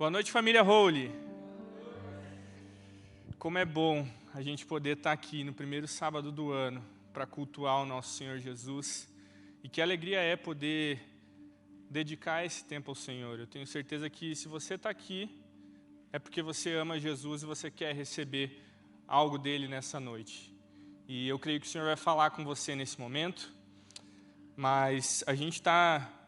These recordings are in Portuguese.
Boa noite, família Holy. Como é bom a gente poder estar aqui no primeiro sábado do ano para cultuar o nosso Senhor Jesus. E que alegria é poder dedicar esse tempo ao Senhor. Eu tenho certeza que se você está aqui, é porque você ama Jesus e você quer receber algo dele nessa noite. E eu creio que o Senhor vai falar com você nesse momento. Mas a gente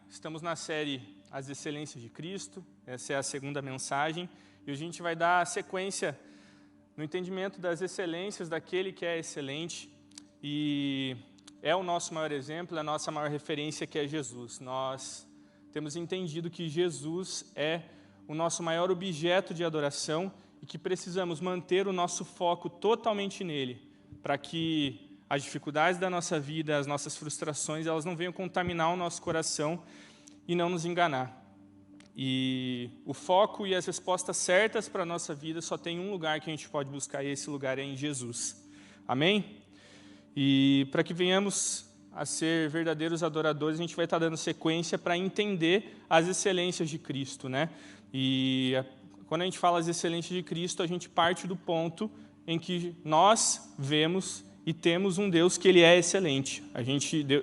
estamos na série As Excelências de Cristo. Essa é a segunda mensagem. E a gente vai dar sequência no entendimento das excelências daquele que é excelente. E é o nosso maior exemplo, é a nossa maior referência, que é Jesus. Nós temos entendido que Jesus é o nosso maior objeto de adoração e que precisamos manter o nosso foco totalmente nele, para que as dificuldades da nossa vida, as nossas frustrações, elas não venham contaminar o nosso coração e não nos enganar. E o foco e as respostas certas para a nossa vida só tem um lugar que a gente pode buscar, e esse lugar é em Jesus. Amém? E para que venhamos a ser verdadeiros adoradores, a gente vai estar dando sequência para entender as excelências de Cristo, né? E quando a gente fala as excelências de Cristo, a gente parte do ponto em que nós vemos e temos um Deus que ele é excelente.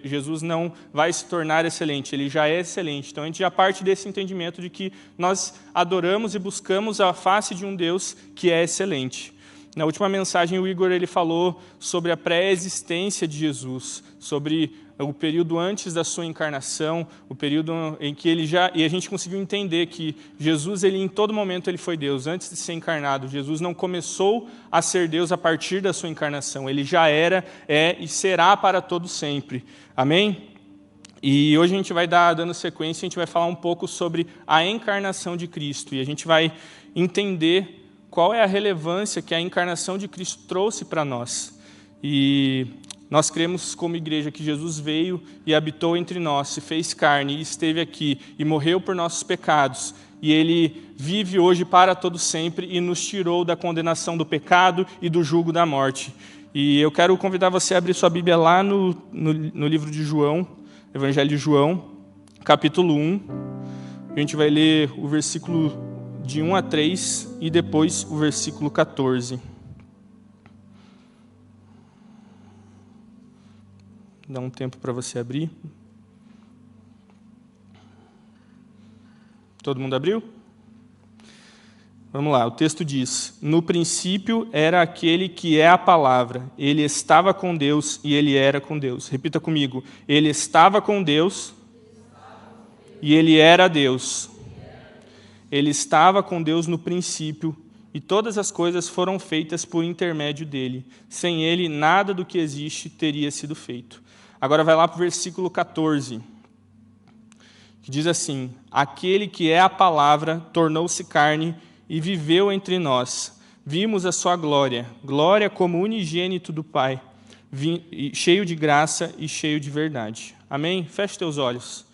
Jesus não vai se tornar excelente, ele já é excelente. Então a gente já parte desse entendimento de que nós adoramos e buscamos a face de um Deus que é excelente. Na última mensagem, o Igor ele falou sobre a pré-existência de Jesus, sobre o período antes da sua encarnação, o período em que ele já... E a gente conseguiu entender que Jesus, ele em todo momento, ele foi Deus. Antes de ser encarnado, Jesus não começou a ser Deus a partir da sua encarnação. Ele já era, é e será para todo sempre. Amém? E hoje a gente vai dando sequência, a gente vai falar um pouco sobre a encarnação de Cristo. E a gente vai entender qual é a relevância que a encarnação de Cristo trouxe para nós. E nós cremos como igreja que Jesus veio e habitou entre nós, se fez carne e esteve aqui e morreu por nossos pecados. E ele vive hoje para todo sempre e nos tirou da condenação do pecado e do jugo da morte. E eu quero convidar você a abrir sua Bíblia lá no livro de João, Evangelho de João, capítulo 1. A gente vai ler o versículo de 1 a 3 e depois o versículo 14. Dá um tempo para você abrir. Todo mundo abriu? Vamos lá, o texto diz: No princípio era aquele que é a palavra. Ele estava com Deus e ele era com Deus. Repita comigo. Ele estava com Deus e ele era Deus. Ele estava com Deus no princípio, e todas as coisas foram feitas por intermédio dele. Sem ele, nada do que existe teria sido feito. Agora vai lá para o versículo 14, que diz assim: Aquele que é a palavra tornou-se carne e viveu entre nós. Vimos a sua glória, glória como unigênito do Pai, cheio de graça e cheio de verdade. Amém? Feche teus olhos.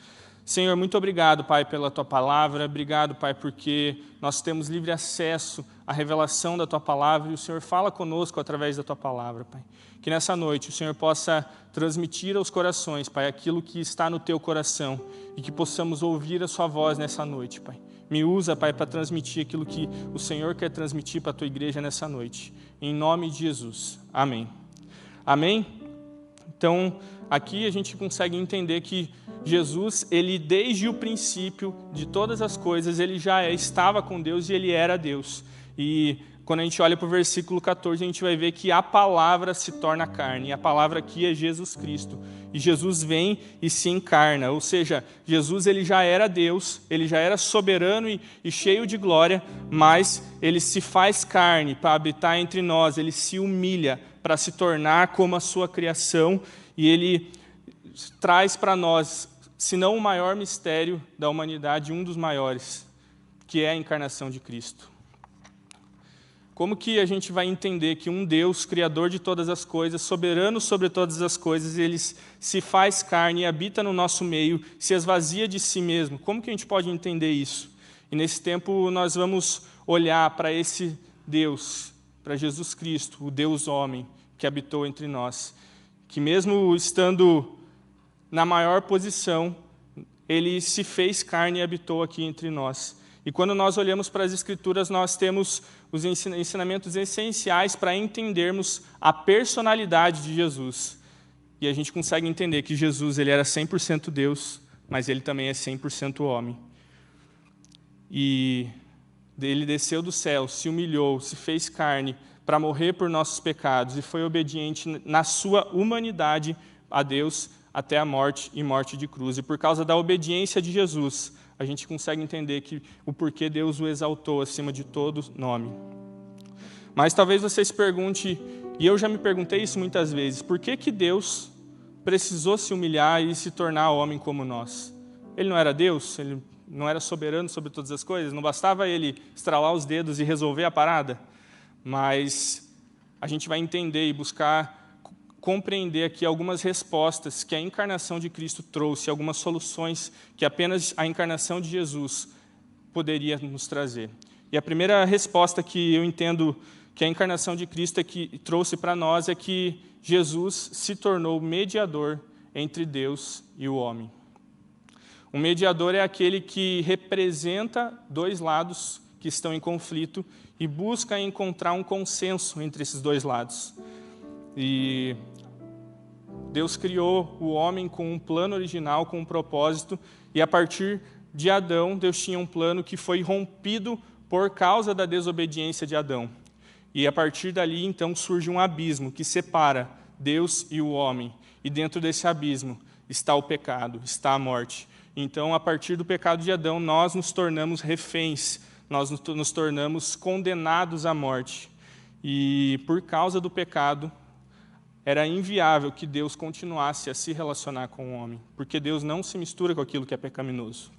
Senhor, muito obrigado, Pai, pela Tua palavra. Obrigado, Pai, porque nós temos livre acesso à revelação da Tua palavra e o Senhor fala conosco através da Tua palavra, Pai. Que nessa noite o Senhor possa transmitir aos corações, Pai, aquilo que está no Teu coração e que possamos ouvir a Sua voz nessa noite, Pai. Me usa, Pai, para transmitir aquilo que o Senhor quer transmitir para a Tua igreja nessa noite. Em nome de Jesus. Amém. Amém? Então, aqui a gente consegue entender que Jesus, ele desde o princípio de todas as coisas, ele já estava com Deus e ele era Deus. E quando a gente olha para o versículo 14, a gente vai ver que a palavra se torna carne. E a palavra aqui é Jesus Cristo. E Jesus vem e se encarna. Ou seja, Jesus ele já era Deus, ele já era soberano e cheio de glória, mas ele se faz carne para habitar entre nós. Ele se humilha para se tornar como a sua criação. E ele traz para nós, se não o maior mistério da humanidade, um dos maiores, que é a encarnação de Cristo. Como que a gente vai entender que um Deus, criador de todas as coisas, soberano sobre todas as coisas, ele se faz carne e habita no nosso meio, se esvazia de si mesmo? Como que a gente pode entender isso? E nesse tempo nós vamos olhar para esse Deus, para Jesus Cristo, o Deus homem, que habitou entre nós, que mesmo estando na maior posição, ele se fez carne e habitou aqui entre nós. E quando nós olhamos para as Escrituras, nós temos os ensinamentos essenciais para entendermos a personalidade de Jesus. E a gente consegue entender que Jesus ele era 100% Deus, mas ele também é 100% homem. E ele desceu do céu, se humilhou, se fez carne para morrer por nossos pecados e foi obediente na sua humanidade a Deus até a morte e morte de cruz. E por causa da obediência de Jesus, a gente consegue entender que o porquê Deus o exaltou acima de todo nome. Mas talvez você se pergunte, e eu já me perguntei isso muitas vezes, por que Deus precisou se humilhar e se tornar homem como nós? Ele não era Deus? Ele não era soberano sobre todas as coisas? Não bastava ele estralar os dedos e resolver a parada? Mas a gente vai entender e buscar compreender aqui algumas respostas que a encarnação de Cristo trouxe, algumas soluções que apenas a encarnação de Jesus poderia nos trazer. E a primeira resposta que eu entendo que a encarnação de Cristo trouxe para nós é que Jesus se tornou mediador entre Deus e o homem. Um mediador é aquele que representa dois lados que estão em conflito e busca encontrar um consenso entre esses dois lados. E Deus criou o homem com um plano original, com um propósito, e a partir de Adão, Deus tinha um plano que foi rompido por causa da desobediência de Adão. E a partir dali, então, surge um abismo que separa Deus e o homem. E dentro desse abismo está o pecado, está a morte. Então, a partir do pecado de Adão, nós nos tornamos reféns, nós nos tornamos condenados à morte. E por causa do pecado, era inviável que Deus continuasse a se relacionar com o homem, porque Deus não se mistura com aquilo que é pecaminoso.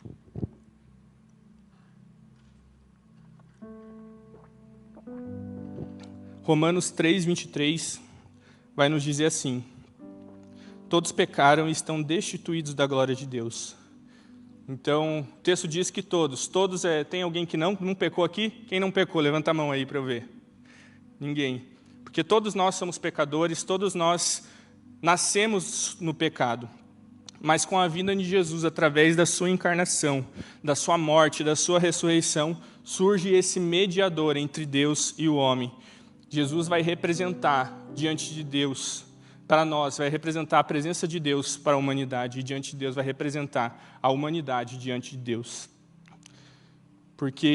Romanos 3:23 vai nos dizer assim: todos pecaram e estão destituídos da glória de Deus. Então, o texto diz que todos, tem alguém que não pecou aqui? Quem não pecou? Levanta a mão aí para eu ver. Ninguém. Porque todos nós somos pecadores, todos nós nascemos no pecado. Mas com a vinda de Jesus, através da sua encarnação, da sua morte, da sua ressurreição, surge esse mediador entre Deus e o homem. Jesus vai representar diante de Deus, para nós, vai representar a presença de Deus para a humanidade, e diante de Deus vai representar a humanidade diante de Deus. Porque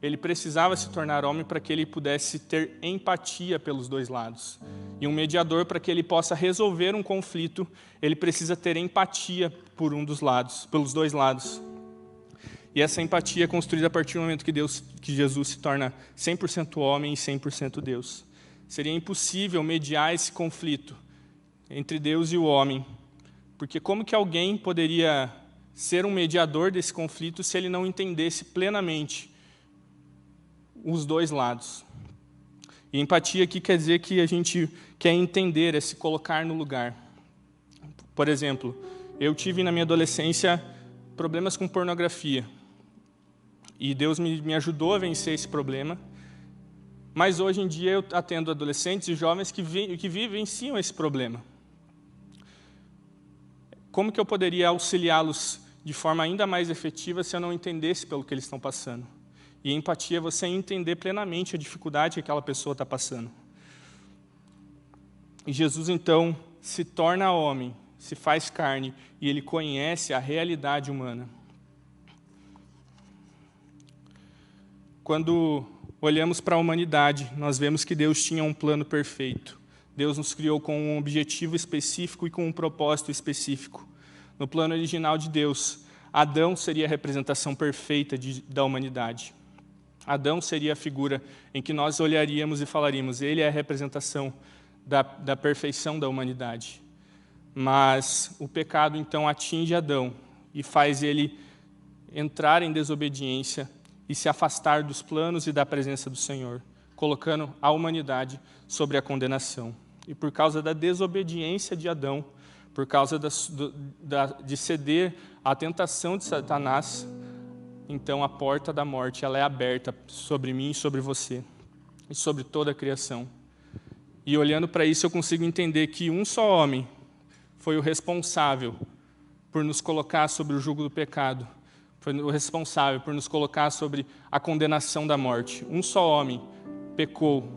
ele precisava se tornar homem para que ele pudesse ter empatia pelos dois lados. E um mediador, para que ele possa resolver um conflito, ele precisa ter empatia pelos dois lados. E essa empatia é construída a partir do momento que Jesus se torna 100% homem e 100% Deus. Seria impossível mediar esse conflito entre Deus e o homem, porque como que alguém poderia ser um mediador desse conflito se ele não entendesse plenamente os dois lados? E empatia aqui quer dizer que a gente quer entender, é se colocar no lugar. Por exemplo, eu tive na minha adolescência problemas com pornografia. E Deus me ajudou a vencer esse problema. Mas hoje em dia eu atendo adolescentes e jovens que vivenciam esse problema. Como que eu poderia auxiliá-los de forma ainda mais efetiva se eu não entendesse pelo que eles estão passando? E empatia é você entender plenamente a dificuldade que aquela pessoa está passando. E Jesus, então, se torna homem, se faz carne, e ele conhece a realidade humana. Quando olhamos para a humanidade, nós vemos que Deus tinha um plano perfeito. Deus nos criou com um objetivo específico e com um propósito específico. No plano original de Deus, Adão seria a representação perfeita da humanidade. Adão seria a figura em que nós olharíamos e falaríamos, ele é a representação da perfeição da humanidade. Mas o pecado, então, atinge Adão e faz ele entrar em desobediência e se afastar dos planos e da presença do Senhor, colocando a humanidade sobre a condenação. E por causa da desobediência de Adão, por causa de ceder à tentação de Satanás, então a porta da morte ela é aberta sobre mim e sobre você, e sobre toda a criação. E olhando para isso eu consigo entender que um só homem foi o responsável por nos colocar sobre o jugo do pecado, foi o responsável por nos colocar sobre a condenação da morte. Um só homem pecou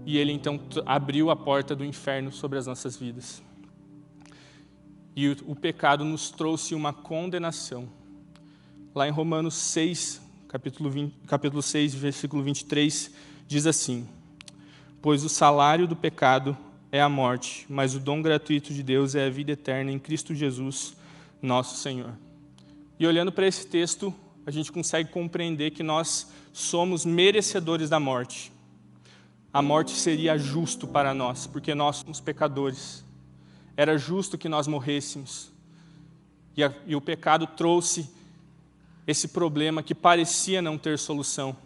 e ele então abriu a porta do inferno sobre as nossas vidas. E o pecado nos trouxe uma condenação. Lá em Romanos 6, capítulo 6, versículo 23, diz assim: pois o salário do pecado é a morte, mas o dom gratuito de Deus é a vida eterna em Cristo Jesus, nosso Senhor. E olhando para esse texto, a gente consegue compreender que nós somos merecedores da morte. A morte seria justo para nós, porque nós somos pecadores. Era justo que nós morrêssemos. E o pecado trouxe esse problema que parecia não ter solução.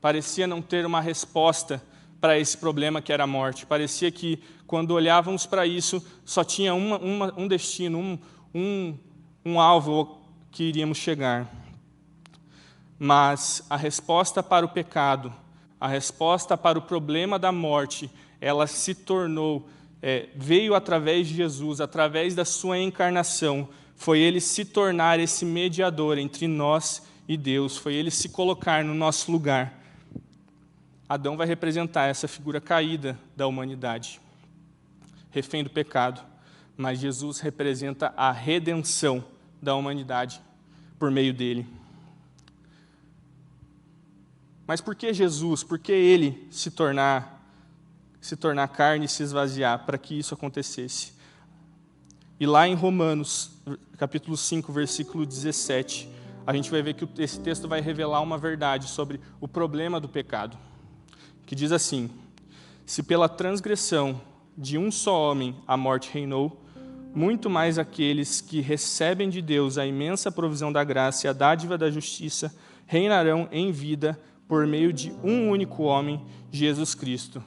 Parecia não ter uma resposta para esse problema que era a morte. Parecia que, quando olhávamos para isso, só tinha um destino, um alvo que iríamos chegar. Mas a resposta para o pecado, a resposta para o problema da morte, ela se tornou, veio através de Jesus, através da sua encarnação. Foi ele se tornar esse mediador entre nós e Deus, foi ele se colocar no nosso lugar. Adão vai representar essa figura caída da humanidade, refém do pecado, mas Jesus representa a redenção da humanidade por meio dele. Mas por que Jesus? Por que ele se tornar carne e se esvaziar para que isso acontecesse? E lá em Romanos, capítulo 5, versículo 17, a gente vai ver que esse texto vai revelar uma verdade sobre o problema do pecado, que diz assim: se pela transgressão de um só homem a morte reinou, muito mais aqueles que recebem de Deus a imensa provisão da graça e a dádiva da justiça reinarão em vida por meio de um único homem, Jesus Cristo.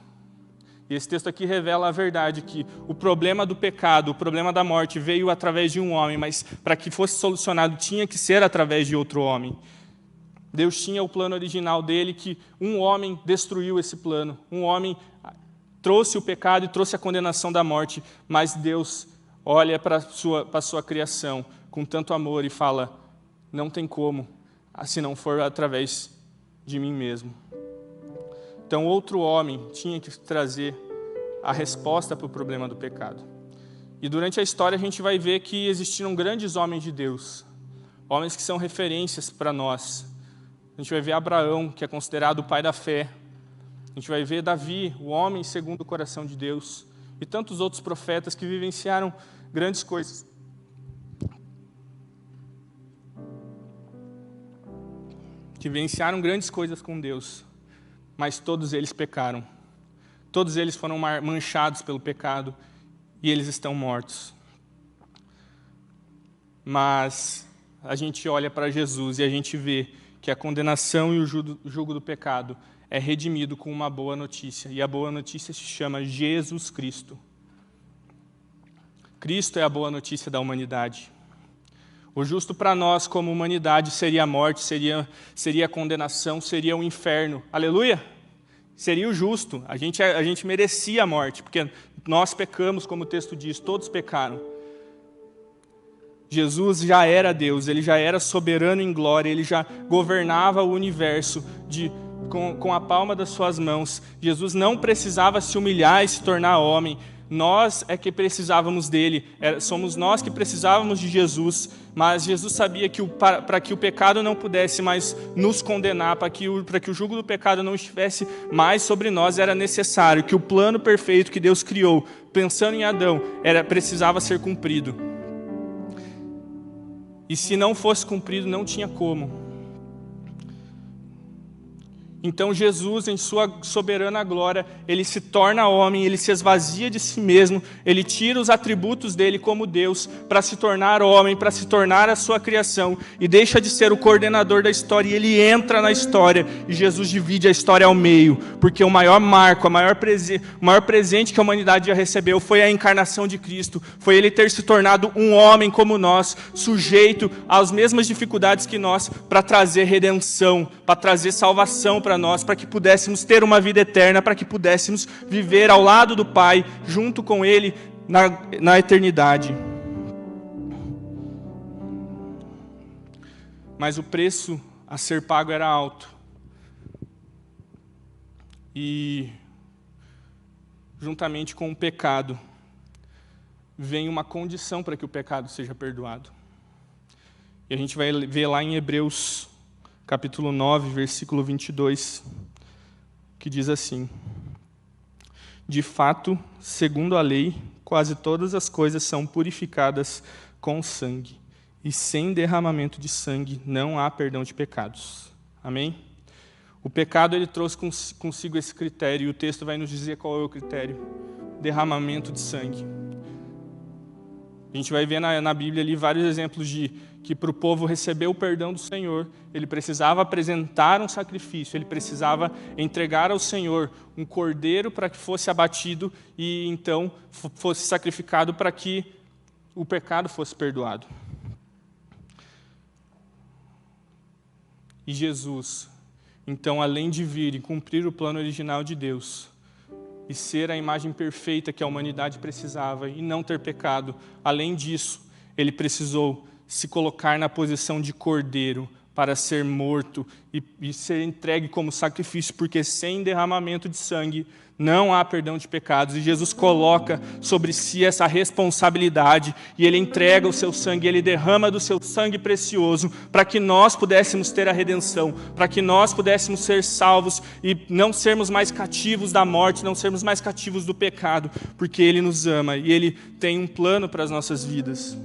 E esse texto aqui revela a verdade que o problema do pecado, o problema da morte veio através de um homem, mas para que fosse solucionado tinha que ser através de outro homem. Deus tinha o plano original dele, que um homem destruiu esse plano. Um homem trouxe o pecado e trouxe a condenação da morte, mas Deus olha para a sua criação com tanto amor e fala: não tem como, se não for através de mim mesmo. Então, outro homem tinha que trazer a resposta para o problema do pecado. E durante a história a gente vai ver que existiram grandes homens de Deus, homens que são referências para nós. A gente vai ver Abraão, que é considerado o pai da fé. A gente vai ver Davi, o homem segundo o coração de Deus. E tantos outros profetas que vivenciaram grandes coisas. Que vivenciaram grandes coisas com Deus. Mas todos eles pecaram. Todos eles foram manchados pelo pecado e eles estão mortos. Mas a gente olha para Jesus e a gente vê que a condenação e o jugo do pecado é redimido com uma boa notícia. E a boa notícia se chama Jesus Cristo. Cristo é a boa notícia da humanidade. O justo para nós, como humanidade, seria a morte, seria a condenação, seria o inferno. Aleluia! Seria o justo. A gente merecia a morte, porque nós pecamos, como o texto diz, todos pecaram. Jesus já era Deus, ele já era soberano em glória, ele já governava o universo com a palma das suas mãos. Jesus não precisava se humilhar e se tornar homem. Nós é que precisávamos dele, somos nós que precisávamos de Jesus, mas Jesus sabia que para que o pecado não pudesse mais nos condenar, para que o jugo do pecado não estivesse mais sobre nós, era necessário que o plano perfeito que Deus criou, pensando em Adão, precisava ser cumprido. E se não fosse cumprido, não tinha como. Então Jesus, em sua soberana glória, ele se torna homem, ele se esvazia de si mesmo, ele tira os atributos dele como Deus para se tornar homem, para se tornar a sua criação, e deixa de ser o coordenador da história, e ele entra na história, e Jesus divide a história ao meio, porque o maior marco, o maior presente que a humanidade já recebeu foi a encarnação de Cristo, foi ele ter se tornado um homem como nós, sujeito às mesmas dificuldades que nós, para trazer redenção, para trazer salvação para nós, para que pudéssemos ter uma vida eterna, para que pudéssemos viver ao lado do Pai, junto com Ele, na eternidade. mas o preço a ser pago era alto. E, juntamente com o pecado, vem uma condição para que o pecado seja perdoado. E a gente vai ver lá em Hebreus, capítulo 9, versículo 22, que diz assim: de fato, segundo a lei, quase todas as coisas são purificadas com sangue, e sem derramamento de sangue não há perdão de pecados. Amém? O pecado ele trouxe consigo esse critério, e o texto vai nos dizer qual é o critério: derramamento de sangue. A gente vai ver na Bíblia ali vários exemplos de que para o povo receber o perdão do Senhor, ele precisava apresentar um sacrifício, ele precisava entregar ao Senhor um cordeiro para que fosse abatido e então fosse sacrificado para que o pecado fosse perdoado. E Jesus, então, além de vir e cumprir o plano original de Deus, e ser a imagem perfeita que a humanidade precisava, e não ter pecado, além disso, ele precisou se colocar na posição de cordeiro para ser morto e ser entregue como sacrifício, porque sem derramamento de sangue não há perdão de pecados. E Jesus coloca sobre si essa responsabilidade, e ele entrega o seu sangue, ele derrama do seu sangue precioso, para que nós pudéssemos ter a redenção, para que nós pudéssemos ser salvos e não sermos mais cativos da morte, não sermos mais cativos do pecado, porque ele nos ama e ele tem um plano para as nossas vidas.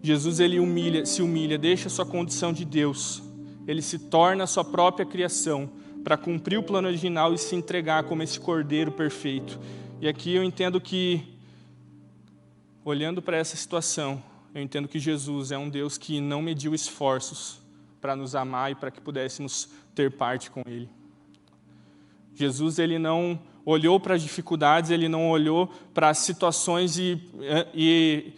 Jesus ele se humilha, deixa a sua condição de Deus, ele se torna a sua própria criação para cumprir o plano original e se entregar como esse cordeiro perfeito. E aqui eu entendo que, olhando para essa situação, eu entendo que Jesus é um Deus que não mediu esforços para nos amar e para que pudéssemos ter parte com Ele. Jesus ele não olhou para as dificuldades, ele não olhou para as situações e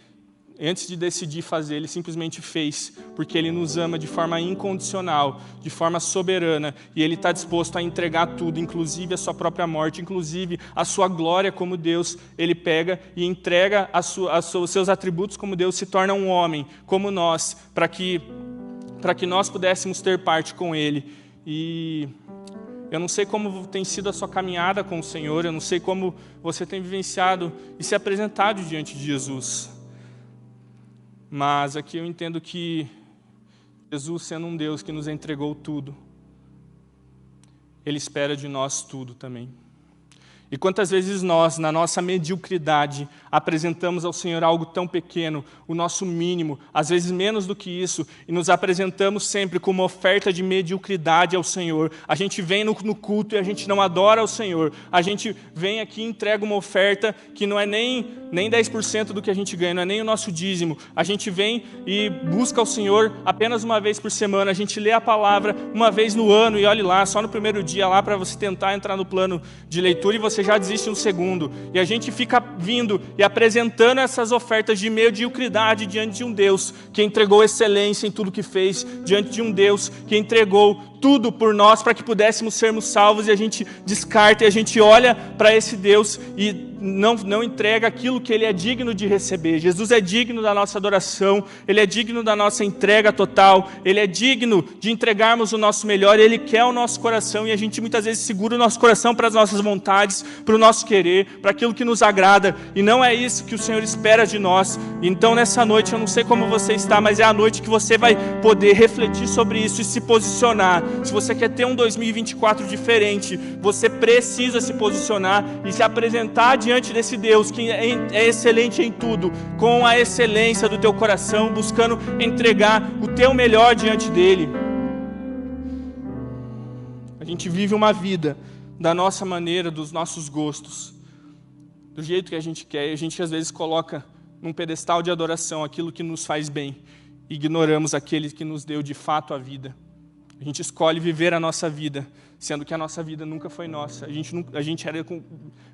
antes de decidir fazer, ele simplesmente fez, porque ele nos ama de forma incondicional, de forma soberana, e ele está disposto a entregar tudo, inclusive a sua própria morte, inclusive a sua glória como Deus. Ele pega e entrega os seus atributos como Deus, se torna um homem como nós, para que nós pudéssemos ter parte com ele. E eu não sei como tem sido a sua caminhada com o Senhor, eu não sei como você tem vivenciado e se apresentado diante de Jesus. Mas aqui eu entendo que Jesus, sendo um Deus que nos entregou tudo, Ele espera de nós tudo também. E quantas vezes nós, na nossa mediocridade, apresentamos ao Senhor algo tão pequeno, o nosso mínimo, às vezes menos do que isso, e nos apresentamos sempre com uma oferta de mediocridade ao Senhor. A gente vem no culto e a gente não adora ao Senhor. A gente vem aqui e entrega uma oferta que não é nem 10% do que a gente ganha, não é nem o nosso dízimo. A gente vem e busca ao Senhor apenas uma vez por semana. A gente lê a palavra uma vez no ano e olhe lá, só no primeiro dia lá para você tentar entrar no plano de leitura e você já desiste no segundo. E a gente fica vindo e apresentando essas ofertas de mediocridade diante de um Deus que entregou excelência em tudo que fez, diante de um Deus que entregou tudo por nós para que pudéssemos sermos salvos, e a gente descarta e a gente olha para esse Deus e não entrega aquilo que Ele é digno de receber. Jesus é digno da nossa adoração, Ele é digno da nossa entrega total, Ele é digno de entregarmos o nosso melhor, Ele quer o nosso coração, e a gente muitas vezes segura o nosso coração para as nossas vontades, para o nosso querer, para aquilo que nos agrada, e não é isso que o Senhor espera de nós. Então nessa noite, eu não sei como você está, mas é a noite que você vai poder refletir sobre isso e se posicionar. Se você quer ter um 2024 diferente, você precisa se posicionar e se apresentar diante desse Deus que é excelente em tudo, com a excelência do teu coração, buscando entregar o teu melhor diante dele. A gente vive uma vida da nossa maneira, dos nossos gostos, do jeito que a gente quer, e a gente às vezes coloca num pedestal de adoração aquilo que nos faz bem, e ignoramos aquele que nos deu de fato a vida. A gente escolhe viver a nossa vida, sendo que a nossa vida nunca foi nossa. A gente era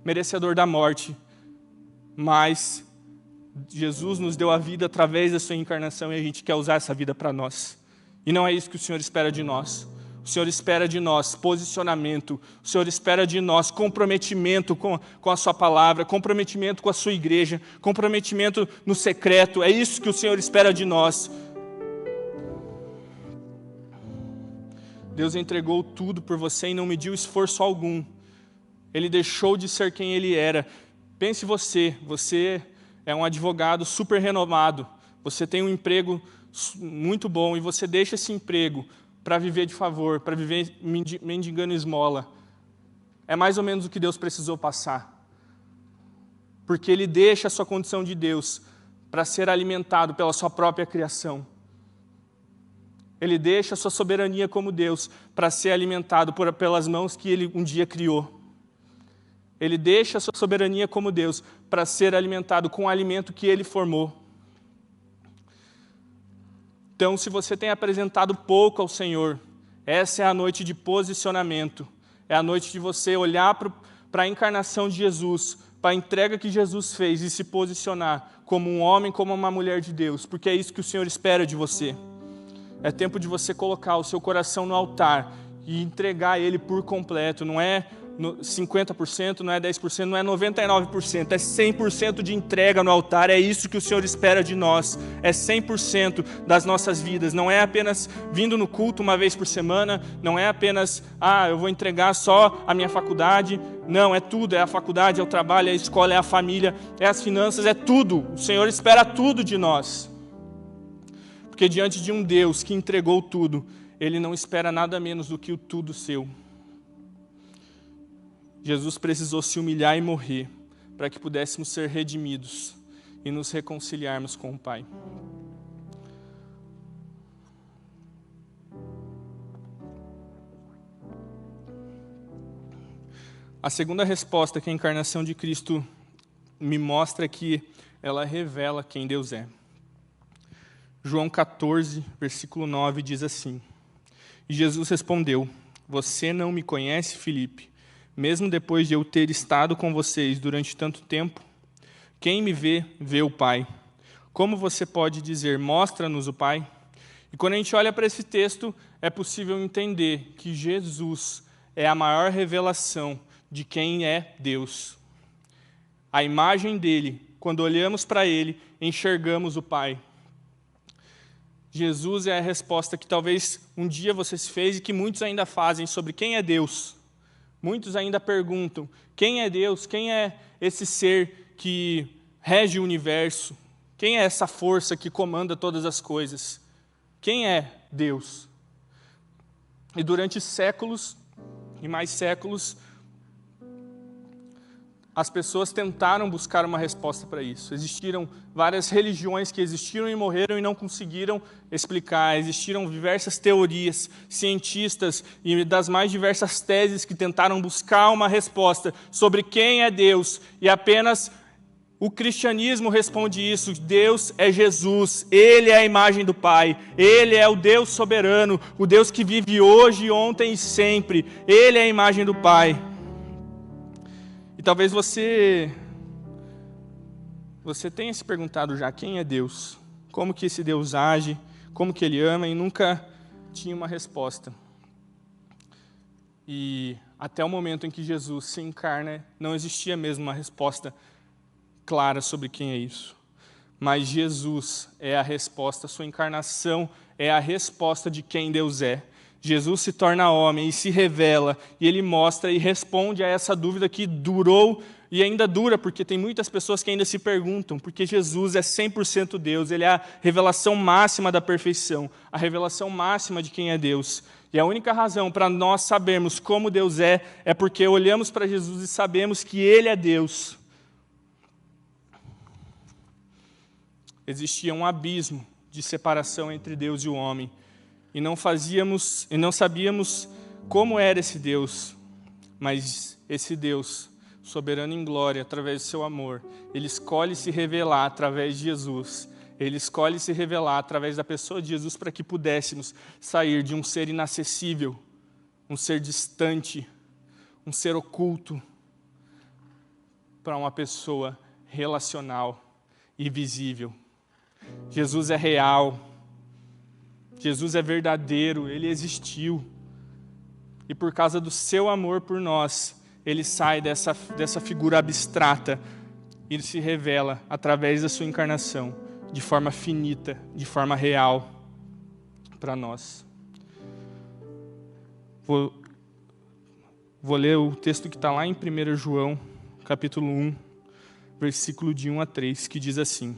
merecedor da morte, mas Jesus nos deu a vida através da sua encarnação, e a gente quer usar essa vida para nós. E não é isso que o Senhor espera de nós. O Senhor espera de nós posicionamento, o Senhor espera de nós comprometimento com a sua palavra, comprometimento com a sua igreja, comprometimento no secreto. É isso que o Senhor espera de nós. Deus entregou tudo por você e não mediu esforço algum. Ele deixou de ser quem ele era. Pense você é um advogado super renomado, você tem um emprego muito bom e você deixa esse emprego para viver de favor, para viver mendigando esmola. É mais ou menos o que Deus precisou passar. Porque Ele deixa a sua condição de Deus para ser alimentado pela sua própria criação. Ele deixa a sua soberania como Deus para ser alimentado pelas mãos que Ele um dia criou. Ele deixa a sua soberania como Deus para ser alimentado com o alimento que Ele formou. Então, se você tem apresentado pouco ao Senhor, essa é a noite de posicionamento. É a noite de você olhar para a encarnação de Jesus, para a entrega que Jesus fez e se posicionar como um homem, como uma mulher de Deus, porque é isso que o Senhor espera de você. É tempo de você colocar o seu coração no altar e entregar Ele por completo. Não é 50%, não é 10%, não é 99%, é 100% de entrega no altar. É isso que o Senhor espera de nós, é 100% das nossas vidas. Não é apenas vindo no culto uma vez por semana, não é apenas, eu vou entregar só a minha faculdade. Não, é tudo, é a faculdade, é o trabalho, é a escola, é a família, é as finanças, é tudo. O Senhor espera tudo de nós. Porque diante de um Deus que entregou tudo, Ele não espera nada menos do que o tudo seu. Jesus precisou se humilhar e morrer para que pudéssemos ser redimidos e nos reconciliarmos com o Pai. A segunda resposta que a encarnação de Cristo me mostra é que ela revela quem Deus é. João 14, versículo 9 diz assim: E Jesus respondeu: Você não me conhece, Filipe? Mesmo depois de eu ter estado com vocês durante tanto tempo? Quem me vê, vê o Pai. Como você pode dizer, mostra-nos o Pai? E quando a gente olha para esse texto, é possível entender que Jesus é a maior revelação de quem é Deus. A imagem dele, quando olhamos para ele, enxergamos o Pai. Jesus é a resposta que talvez um dia você se fez e que muitos ainda fazem sobre quem é Deus. Muitos ainda perguntam, quem é Deus? Quem é esse ser que rege o universo? Quem é essa força que comanda todas as coisas? Quem é Deus? E durante séculos e mais séculos, as pessoas tentaram buscar uma resposta para isso. Existiram várias religiões que existiram e morreram e não conseguiram explicar. Existiram diversas teorias, cientistas e das mais diversas teses que tentaram buscar uma resposta sobre quem é Deus. E apenas o cristianismo responde isso. Deus é Jesus, Ele é a imagem do Pai, Ele é o Deus soberano, o Deus que vive hoje, ontem e sempre. Ele é a imagem do Pai. E talvez você tenha se perguntado já quem é Deus, como que esse Deus age, como que Ele ama, e nunca tinha uma resposta. E até o momento em que Jesus se encarna, não existia mesmo uma resposta clara sobre quem é isso. Mas Jesus é a resposta, sua encarnação é a resposta de quem Deus é. Jesus se torna homem e se revela, e Ele mostra e responde a essa dúvida que durou e ainda dura, porque tem muitas pessoas que ainda se perguntam, porque Jesus é 100% Deus, Ele é a revelação máxima da perfeição, a revelação máxima de quem é Deus. E a única razão para nós sabermos como Deus é porque olhamos para Jesus e sabemos que Ele é Deus. Existia um abismo de separação entre Deus e o homem, e não sabíamos como era esse Deus, mas esse Deus, soberano em glória, através do seu amor, Ele escolhe se revelar através de Jesus. Ele escolhe se revelar através da pessoa de Jesus para que pudéssemos sair de um ser inacessível, um ser distante, um ser oculto, para uma pessoa relacional e visível. Jesus é real. Jesus é verdadeiro, Ele existiu. E por causa do seu amor por nós, Ele sai dessa figura abstrata e se revela através da sua encarnação, de forma finita, de forma real para nós. Vou ler o texto que está lá em 1 João, capítulo 1, versículo de 1 a 3, que diz assim: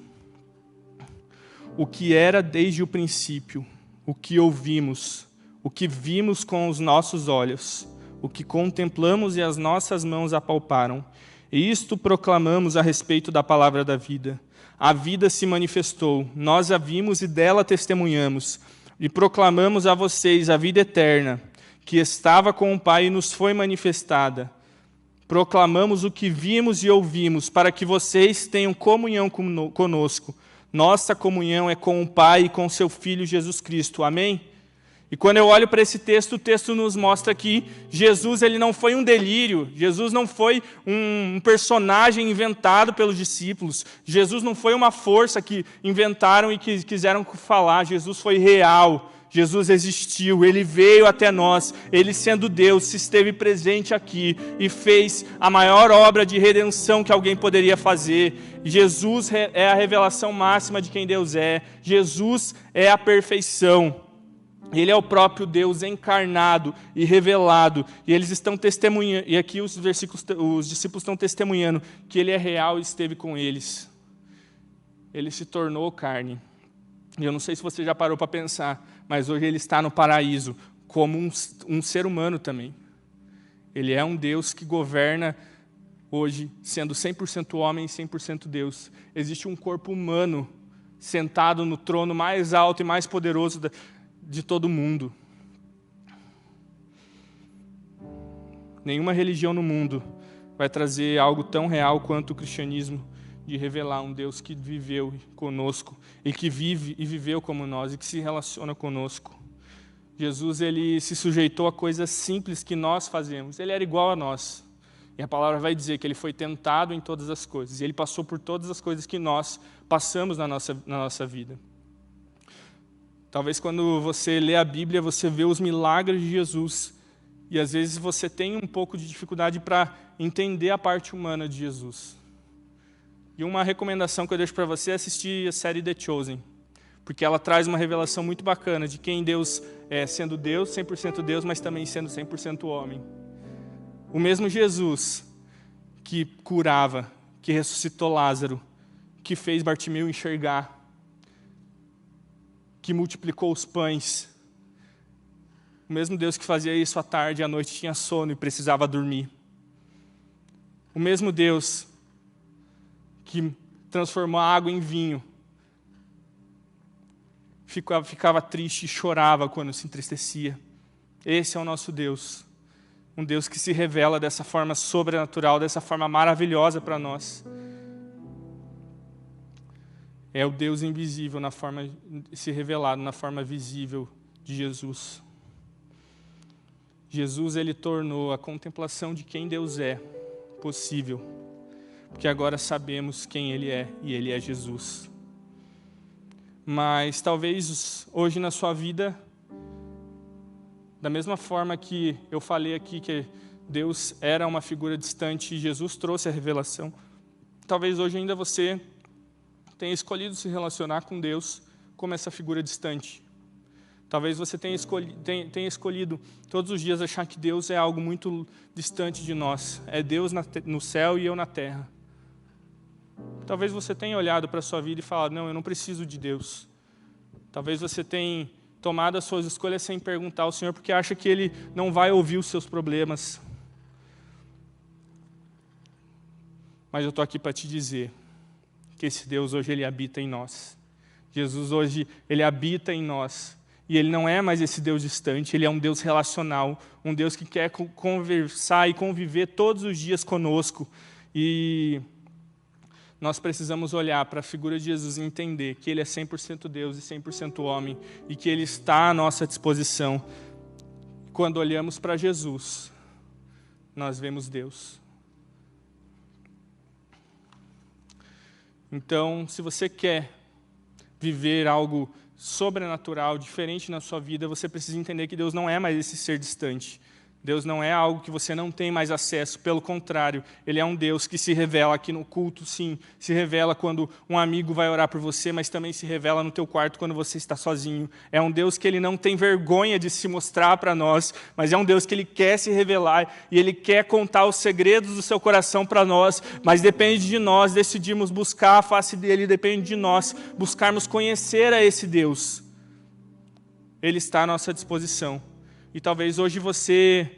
O que era desde o princípio, o que ouvimos, o que vimos com os nossos olhos, o que contemplamos e as nossas mãos apalparam, e isto proclamamos a respeito da palavra da vida. A vida se manifestou, nós a vimos e dela testemunhamos, e proclamamos a vocês a vida eterna, que estava com o Pai e nos foi manifestada. Proclamamos o que vimos e ouvimos, para que vocês tenham comunhão conosco. Nossa comunhão é com o Pai e com seu Filho Jesus Cristo. Amém? E quando eu olho para esse texto, o texto nos mostra que Jesus ele não foi um delírio, Jesus não foi um personagem inventado pelos discípulos, Jesus não foi uma força que inventaram e que quiseram falar, Jesus foi real, Jesus existiu, Ele veio até nós, Ele sendo Deus, se esteve presente aqui e fez a maior obra de redenção que alguém poderia fazer. Jesus é a revelação máxima de quem Deus é, Jesus é a perfeição. Ele é o próprio Deus encarnado e revelado, e eles estão testemunhando, e aqui os discípulos estão testemunhando que Ele é real e esteve com eles. Ele se tornou carne. E eu não sei se você já parou para pensar, mas hoje Ele está no paraíso, como um ser humano também. Ele é um Deus que governa hoje, sendo 100% homem e 100% Deus. Existe um corpo humano sentado no trono mais alto e mais poderoso de todo mundo. Nenhuma religião no mundo vai trazer algo tão real quanto o cristianismo, de revelar um Deus que viveu conosco e que vive e viveu como nós e que se relaciona conosco. Jesus ele se sujeitou a coisas simples que nós fazemos. Ele era igual a nós. E a palavra vai dizer que ele foi tentado em todas as coisas. E ele passou por todas as coisas que nós passamos na nossa vida. Talvez quando você lê a Bíblia, você vê os milagres de Jesus. E às vezes você tem um pouco de dificuldade para entender a parte humana de Jesus. E uma recomendação que eu deixo para você é assistir a série The Chosen. Porque ela traz uma revelação muito bacana de quem Deus é, sendo Deus, 100% Deus, mas também sendo 100% homem. O mesmo Jesus que curava, que ressuscitou Lázaro, que fez Bartimeu enxergar, que multiplicou os pães. O mesmo Deus que fazia isso à tarde e à noite tinha sono e precisava dormir. O mesmo Deus que transformou a água em vinho, ficava triste e chorava quando se entristecia. Esse é o nosso Deus. Um Deus que se revela dessa forma sobrenatural, dessa forma maravilhosa para nós. É o Deus invisível se revelado na forma visível de Jesus. Jesus ele tornou a contemplação de quem Deus é possível, porque agora sabemos quem Ele é, e Ele é Jesus. Mas talvez hoje na sua vida, da mesma forma que eu falei aqui que Deus era uma figura distante e Jesus trouxe a revelação, talvez hoje ainda você tenha escolhido se relacionar com Deus como essa figura distante. Talvez você tenha escolhido todos os dias achar que Deus é algo muito distante de nós. É Deus no céu e eu na terra. Talvez você tenha olhado para a sua vida e falado, não, eu não preciso de Deus. Talvez você tenha tomado as suas escolhas sem perguntar ao Senhor, porque acha que Ele não vai ouvir os seus problemas. Mas eu estou aqui para te dizer que esse Deus hoje Ele habita em nós. Jesus hoje, Ele habita em nós. E Ele não é mais esse Deus distante, Ele é um Deus relacional, um Deus que quer conversar e conviver todos os dias conosco. E nós precisamos olhar para a figura de Jesus e entender que Ele é 100% Deus e 100% homem, e que Ele está à nossa disposição. Quando olhamos para Jesus, nós vemos Deus. Então, se você quer viver algo sobrenatural, diferente na sua vida, você precisa entender que Deus não é mais esse ser distante. Deus não é algo que você não tem mais acesso, pelo contrário, Ele é um Deus que se revela aqui no culto, sim, se revela quando um amigo vai orar por você, mas também se revela no teu quarto quando você está sozinho. É um Deus que Ele não tem vergonha de se mostrar para nós, mas é um Deus que Ele quer se revelar e Ele quer contar os segredos do seu coração para nós, mas depende de nós decidirmos buscar a face dEle, depende de nós buscarmos conhecer a esse Deus. Ele está à nossa disposição. E talvez hoje você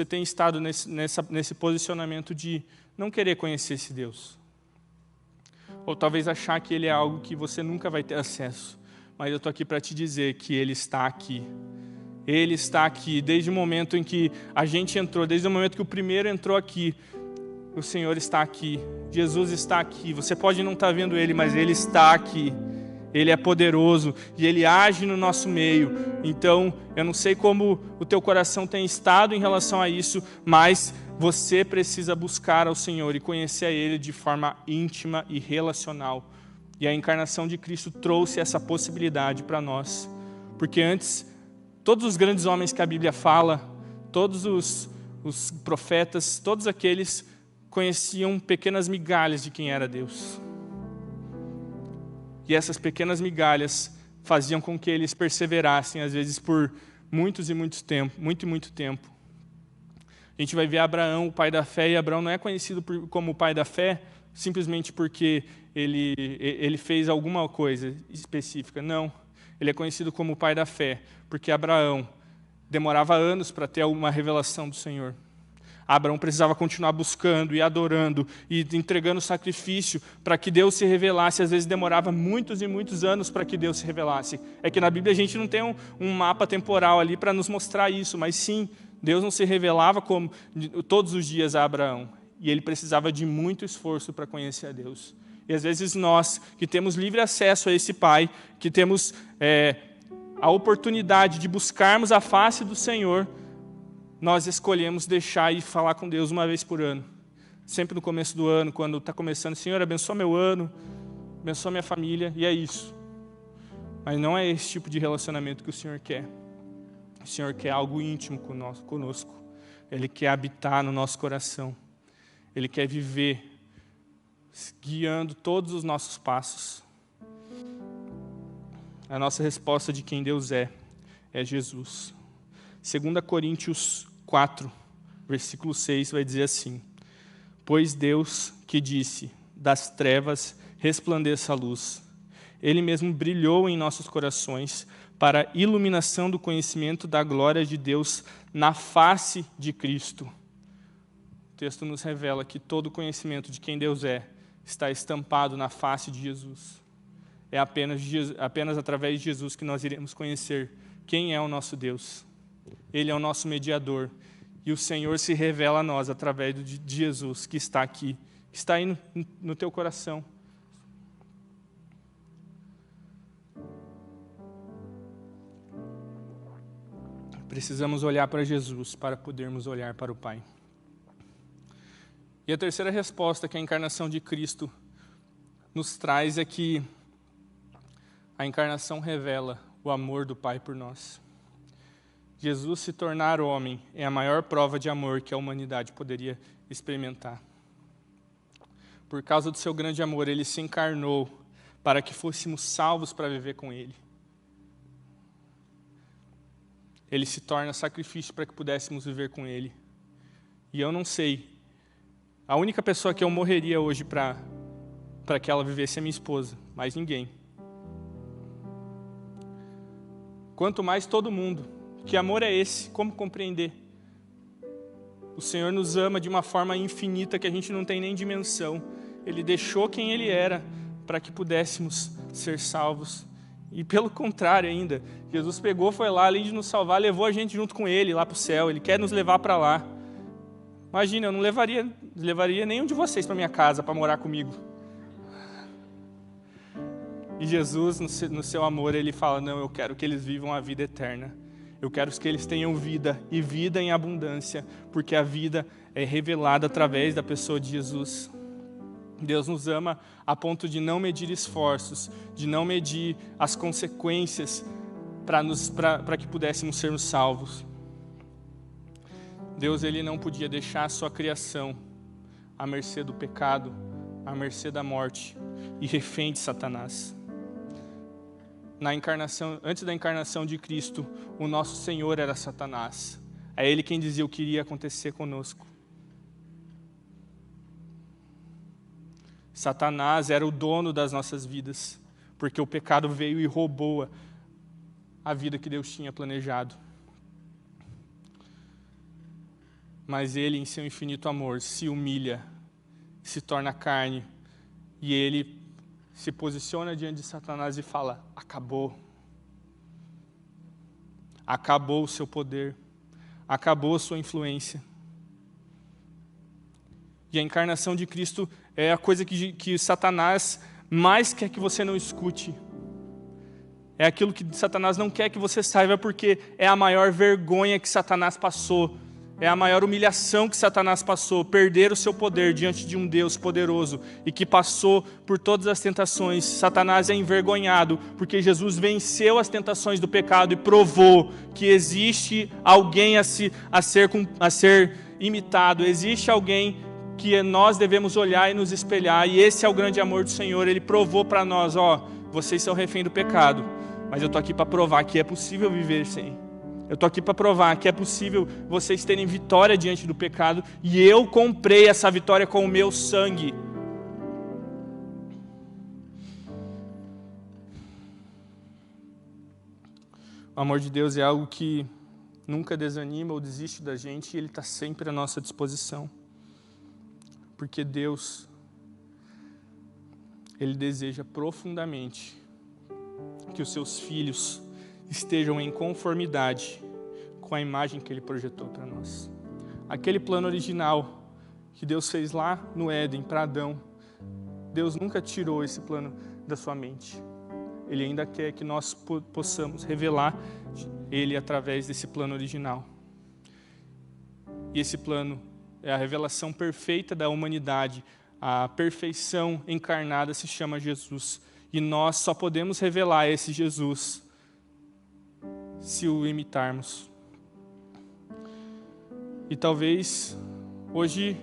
tenha estado nesse posicionamento de não querer conhecer esse Deus. Ou talvez achar que Ele é algo que você nunca vai ter acesso. Mas eu estou aqui para te dizer que Ele está aqui. Ele está aqui. Desde o momento em que a gente entrou, desde o momento que o primeiro entrou aqui, o Senhor está aqui. Jesus está aqui. Você pode não estar vendo Ele, mas Ele está aqui. Ele é poderoso e Ele age no nosso meio. Então, eu não sei como o teu coração tem estado em relação a isso, mas você precisa buscar ao Senhor e conhecer a Ele de forma íntima e relacional. E a encarnação de Cristo trouxe essa possibilidade para nós. Porque antes, todos os grandes homens que a Bíblia fala, todos os profetas, todos aqueles conheciam pequenas migalhas de quem era Deus. E essas pequenas migalhas faziam com que eles perseverassem, às vezes por muito tempo. A gente vai ver Abraão, o pai da fé, e Abraão não é conhecido como o pai da fé simplesmente porque ele fez alguma coisa específica. Não, ele é conhecido como o pai da fé, porque Abraão demorava anos para ter uma revelação do Senhor. Abraão precisava continuar buscando e adorando e entregando sacrifício para que Deus se revelasse. Às vezes demorava muitos e muitos anos para que Deus se revelasse. É que na Bíblia a gente não tem um mapa temporal ali para nos mostrar isso, mas sim, Deus não se revelava como todos os dias a Abraão. E ele precisava de muito esforço para conhecer a Deus. E às vezes nós, que temos livre acesso a esse Pai, que temos a oportunidade de buscarmos a face do Senhor, nós escolhemos deixar e falar com Deus uma vez por ano. Sempre no começo do ano, quando está começando, Senhor, abençoa meu ano, abençoa minha família, e é isso. Mas não é esse tipo de relacionamento que o Senhor quer. O Senhor quer algo íntimo conosco. Ele quer habitar no nosso coração. Ele quer viver guiando todos os nossos passos. A nossa resposta de quem Deus é Jesus. 2 Coríntios 4, versículo 6, vai dizer assim: pois Deus que disse, das trevas resplandeça a luz, Ele mesmo brilhou em nossos corações para a iluminação do conhecimento da glória de Deus na face de Cristo. O texto nos revela que todo o conhecimento de quem Deus está estampado na face de Jesus. É apenas através de Jesus que nós iremos conhecer quem é o nosso Deus. Ele é o nosso mediador. E o Senhor se revela a nós através de Jesus, que está aqui, que está aí no teu coração. Precisamos olhar para Jesus para podermos olhar para o Pai. E a terceira resposta que a encarnação de Cristo nos traz é que a encarnação revela o amor do Pai por nós. Jesus se tornar homem é a maior prova de amor que a humanidade poderia experimentar. Por causa do seu grande amor, Ele se encarnou para que fôssemos salvos para viver com Ele. Ele se torna sacrifício para que pudéssemos viver com Ele. E eu não sei, a única pessoa que eu morreria hoje para que ela vivesse é minha esposa, mais ninguém. Quanto mais todo mundo. Que amor é esse? Como compreender? O Senhor nos ama de uma forma infinita que a gente não tem nem dimensão. Ele deixou quem Ele era para que pudéssemos ser salvos. E pelo contrário ainda, Jesus pegou, foi lá, além de nos salvar, levou a gente junto com Ele lá para o céu. Ele quer nos levar para lá. Imagina, eu não levaria nenhum de vocês para minha casa para morar comigo. E Jesus, no seu amor, Ele fala, não, eu quero que eles vivam a vida eterna. Eu quero que eles tenham vida, e vida em abundância, porque a vida é revelada através da pessoa de Jesus. Deus nos ama a ponto de não medir esforços, de não medir as consequências para que pudéssemos sermos salvos. Deus, ele não podia deixar a sua criação à mercê do pecado, à mercê da morte e refém de Satanás. Na encarnação, antes da encarnação de Cristo, o nosso Senhor era Satanás. É Ele quem dizia o que iria acontecer conosco. Satanás era o dono das nossas vidas, porque o pecado veio e roubou a vida que Deus tinha planejado. Mas Ele, em seu infinito amor, se humilha, se torna carne, e Ele se posiciona diante de Satanás e fala: acabou. Acabou o seu poder. Acabou a sua influência. E a encarnação de Cristo é a coisa que Satanás mais quer que você não escute. É aquilo que Satanás não quer que você saiba, porque é a maior vergonha que Satanás passou. É a maior humilhação que Satanás passou, perder o seu poder diante de um Deus poderoso e que passou por todas as tentações. Satanás é envergonhado porque Jesus venceu as tentações do pecado e provou que existe alguém a ser imitado, existe alguém que nós devemos olhar e nos espelhar, e esse é o grande amor do Senhor. Ele provou para nós: vocês são refém do pecado, mas eu estou aqui para provar que é possível viver sem. Eu estou aqui para provar que é possível vocês terem vitória diante do pecado, e eu comprei essa vitória com o meu sangue. O amor de Deus é algo que nunca desanima ou desiste da gente, e Ele está sempre à nossa disposição. Porque Deus, Ele deseja profundamente que os seus filhos estejam em conformidade com a imagem que Ele projetou para nós. Aquele plano original que Deus fez lá no Éden para Adão, Deus nunca tirou esse plano da sua mente. Ele ainda quer que nós possamos revelar Ele através desse plano original. E esse plano é a revelação perfeita da humanidade. A perfeição encarnada se chama Jesus. E nós só podemos revelar esse Jesus se o imitarmos. E talvez hoje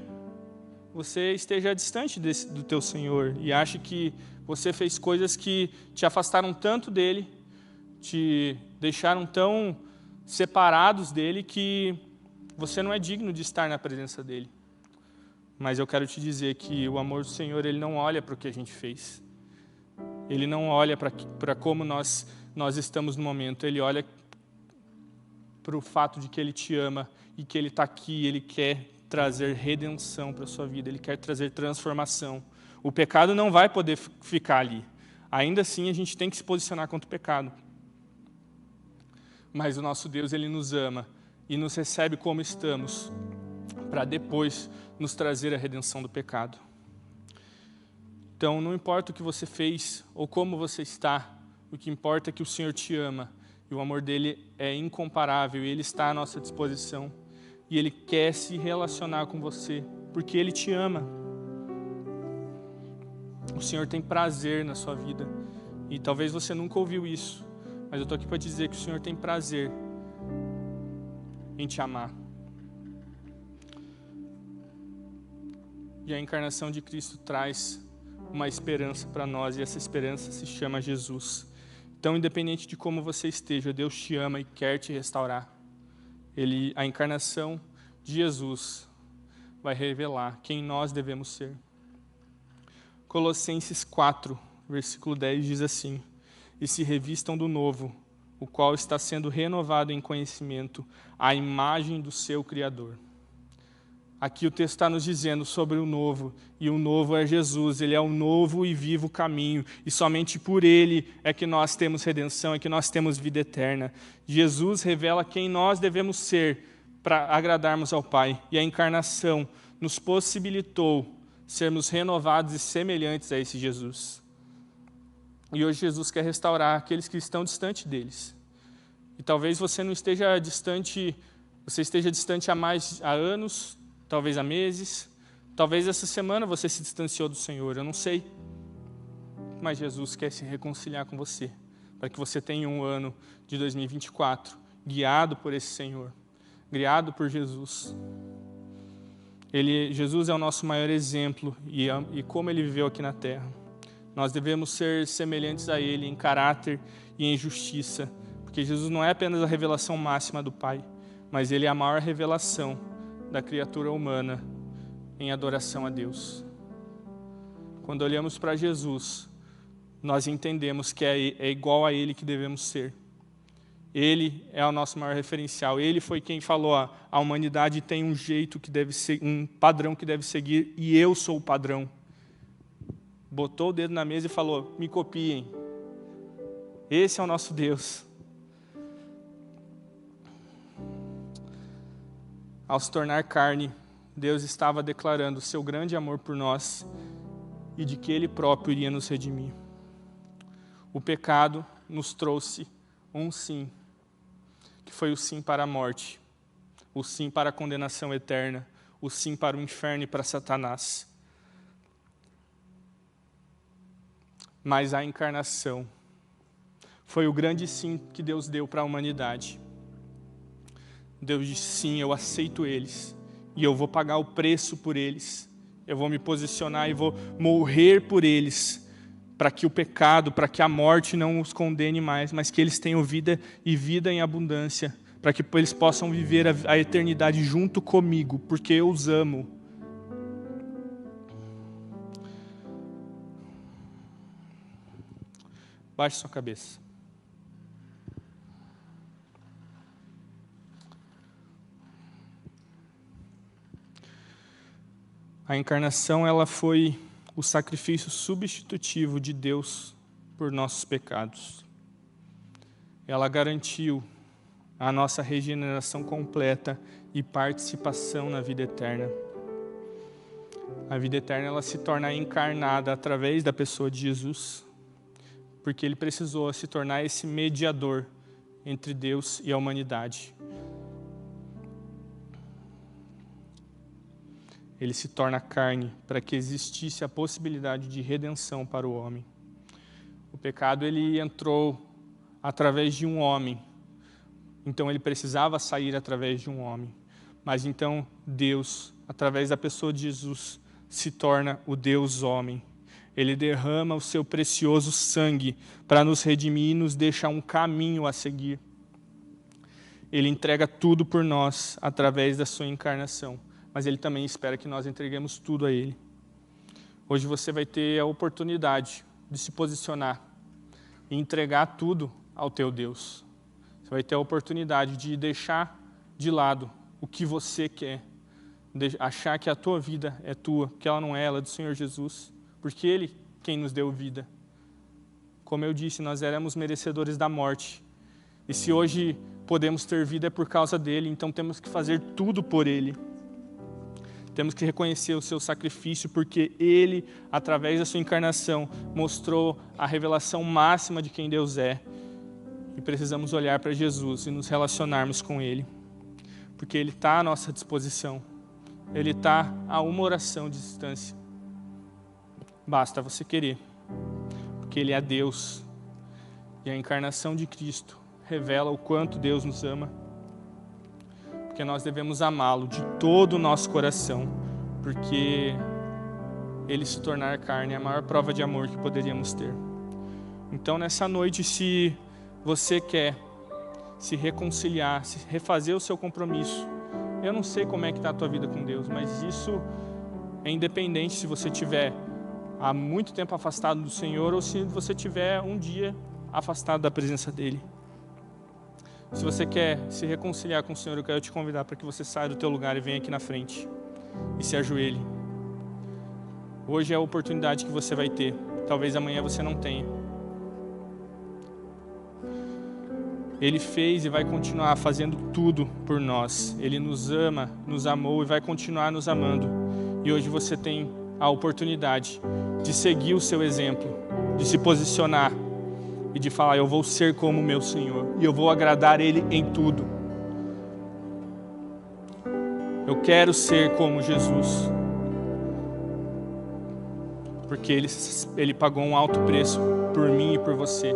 você esteja distante do teu Senhor e ache que você fez coisas que te afastaram tanto dele, te deixaram tão separados dele, que você não é digno de estar na presença dele. Mas eu quero te dizer que o amor do Senhor, Ele não olha para o que a gente fez. Ele não olha para como nós estamos no momento. Ele olha para o fato de que Ele te ama e que Ele está aqui. Ele quer trazer redenção para a sua vida. Ele quer trazer transformação. O pecado não vai poder ficar ali. Ainda assim, a gente tem que se posicionar contra o pecado. Mas o nosso Deus, Ele nos ama e nos recebe como estamos, para depois nos trazer a redenção do pecado. Então, não importa o que você fez ou como você está, o que importa é que o Senhor te ama, e o amor dele é incomparável, e Ele está à nossa disposição, e Ele quer se relacionar com você, porque Ele te ama. O Senhor tem prazer na sua vida, e talvez você nunca ouviu isso, mas eu estou aqui para dizer que o Senhor tem prazer em te amar. E a encarnação de Cristo traz uma esperança para nós, e essa esperança se chama Jesus. Então, independente de como você esteja, Deus te ama e quer te restaurar. A encarnação de Jesus vai revelar quem nós devemos ser. Colossenses 4, versículo 10 diz assim: e se revistam do novo, o qual está sendo renovado em conhecimento, à imagem do seu Criador. Aqui o texto está nos dizendo sobre o novo, e o novo é Jesus. Ele é o novo e vivo caminho, e somente por Ele é que nós temos redenção, é que nós temos vida eterna. Jesus revela quem nós devemos ser para agradarmos ao Pai, e a encarnação nos possibilitou sermos renovados e semelhantes a esse Jesus. E hoje Jesus quer restaurar aqueles que estão distantes deles. E talvez você não esteja distante, você esteja distante há anos, talvez há meses, talvez essa semana você se distanciou do Senhor, eu não sei. Mas Jesus quer se reconciliar com você, para que você tenha um ano de 2024 guiado por esse Senhor, guiado por Jesus. Jesus é o nosso maior exemplo e como Ele viveu aqui na terra. Nós devemos ser semelhantes a Ele em caráter e em justiça, porque Jesus não é apenas a revelação máxima do Pai, mas Ele é a maior revelação da criatura humana em adoração a Deus. Quando olhamos para Jesus, nós entendemos que é igual a Ele que devemos ser. Ele é o nosso maior referencial. Ele foi quem falou, a humanidade tem um jeito que deve ser, um padrão que deve seguir, e eu sou o padrão. Botou o dedo na mesa e falou, me copiem. Esse é o nosso Deus. Ao se tornar carne, Deus estava declarando o seu grande amor por nós e de que Ele próprio iria nos redimir. O pecado nos trouxe um sim, que foi o sim para a morte, o sim para a condenação eterna, o sim para o inferno e para Satanás. Mas a encarnação foi o grande sim que Deus deu para a humanidade. Deus disse, sim, eu aceito eles, e eu vou pagar o preço por eles, eu vou me posicionar e vou morrer por eles, para que o pecado, para que a morte não os condene mais, mas que eles tenham vida e vida em abundância, para que eles possam viver a eternidade junto comigo, porque eu os amo. Baixe sua cabeça. A encarnação, ela foi o sacrifício substitutivo de Deus por nossos pecados. Ela garantiu a nossa regeneração completa e participação na vida eterna. A vida eterna, ela se torna encarnada através da pessoa de Jesus, porque Ele precisou se tornar esse mediador entre Deus e a humanidade. Ele se torna carne para que existisse a possibilidade de redenção para o homem. O pecado, ele entrou através de um homem, então ele precisava sair através de um homem. Mas então Deus, através da pessoa de Jesus, se torna o Deus homem. Ele derrama o seu precioso sangue para nos redimir e nos deixar um caminho a seguir. Ele entrega tudo por nós através da sua encarnação. Mas Ele também espera que nós entreguemos tudo a Ele. Hoje você vai ter a oportunidade de se posicionar e entregar tudo ao teu Deus. Você vai ter a oportunidade de deixar de lado o que você quer, achar que a tua vida é tua, que ela não é, ela é do Senhor Jesus, porque Ele quem nos deu vida. Como eu disse, nós éramos merecedores da morte. E se hoje podemos ter vida é por causa dEle, então temos que fazer tudo por Ele. Temos que reconhecer o seu sacrifício, porque Ele, através da sua encarnação, mostrou a revelação máxima de quem Deus é. E precisamos olhar para Jesus e nos relacionarmos com Ele, porque Ele está à nossa disposição. Ele está a uma oração de distância. Basta você querer, porque Ele é Deus. E a encarnação de Cristo revela o quanto Deus nos ama. Porque nós devemos amá-lo de todo o nosso coração, porque Ele se tornar carne é a maior prova de amor que poderíamos ter. Então, nessa noite, se você quer se reconciliar, se refazer o seu compromisso, eu não sei como é que está a tua vida com Deus, mas isso é independente se você estiver há muito tempo afastado do Senhor ou se você estiver um dia afastado da presença dEle. Se você quer se reconciliar com o Senhor, eu quero te convidar para que você saia do teu lugar e venha aqui na frente e se ajoelhe. Hoje é a oportunidade que você vai ter. Talvez amanhã você não tenha. Ele fez e vai continuar fazendo tudo por nós. Ele nos ama, nos amou e vai continuar nos amando. E hoje você tem a oportunidade de seguir o seu exemplo, de se posicionar e de falar, eu vou ser como o meu Senhor, e eu vou agradar Ele em tudo. Eu quero ser como Jesus, porque Ele pagou um alto preço por mim e por você.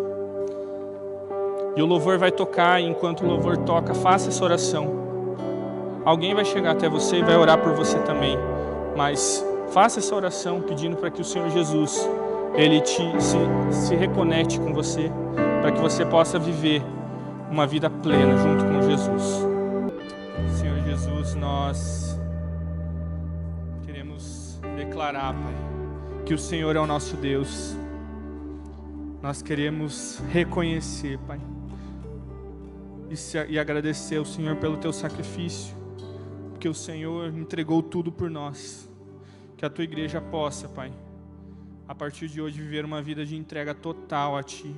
E o louvor vai tocar, e enquanto o louvor toca, faça essa oração. Alguém vai chegar até você e vai orar por você também. Mas faça essa oração pedindo para que o Senhor Jesus, Ele se reconecte com você, para que você possa viver uma vida plena junto com Jesus. Senhor Jesus, nós queremos declarar, Pai, que o Senhor é o nosso Deus. Nós queremos reconhecer, Pai, e agradecer ao Senhor pelo Teu sacrifício, porque o Senhor entregou tudo por nós. Que a Tua igreja possa, Pai, a partir de hoje viver uma vida de entrega total a Ti,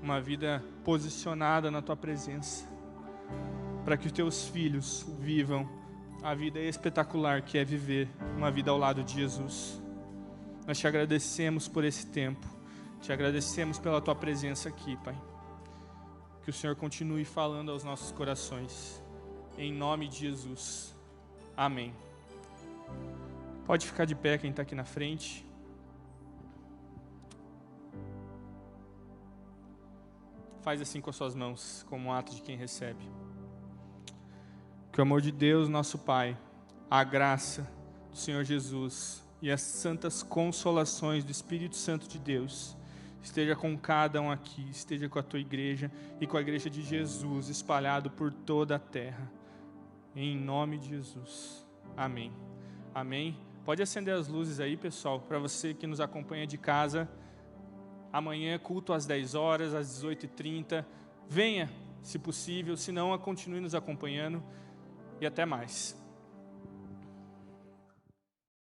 uma vida posicionada na Tua presença, para que os Teus filhos vivam a vida espetacular que é viver uma vida ao lado de Jesus. Nós Te agradecemos por esse tempo, Te agradecemos pela Tua presença aqui, Pai. Que o Senhor continue falando aos nossos corações, em nome de Jesus, amém. Pode ficar de pé quem está aqui na frente. Faz assim com as suas mãos, como um ato de quem recebe. Que o amor de Deus, nosso Pai, a graça do Senhor Jesus e as santas consolações do Espírito Santo de Deus esteja com cada um aqui, esteja com a tua igreja e com a igreja de Jesus espalhado por toda a terra. Em nome de Jesus. Amém. Amém. Pode acender as luzes aí, pessoal, para você que nos acompanha de casa. Amanhã, culto às 10 horas, às 18h30. Venha, se possível, se não, continue nos acompanhando. E até mais.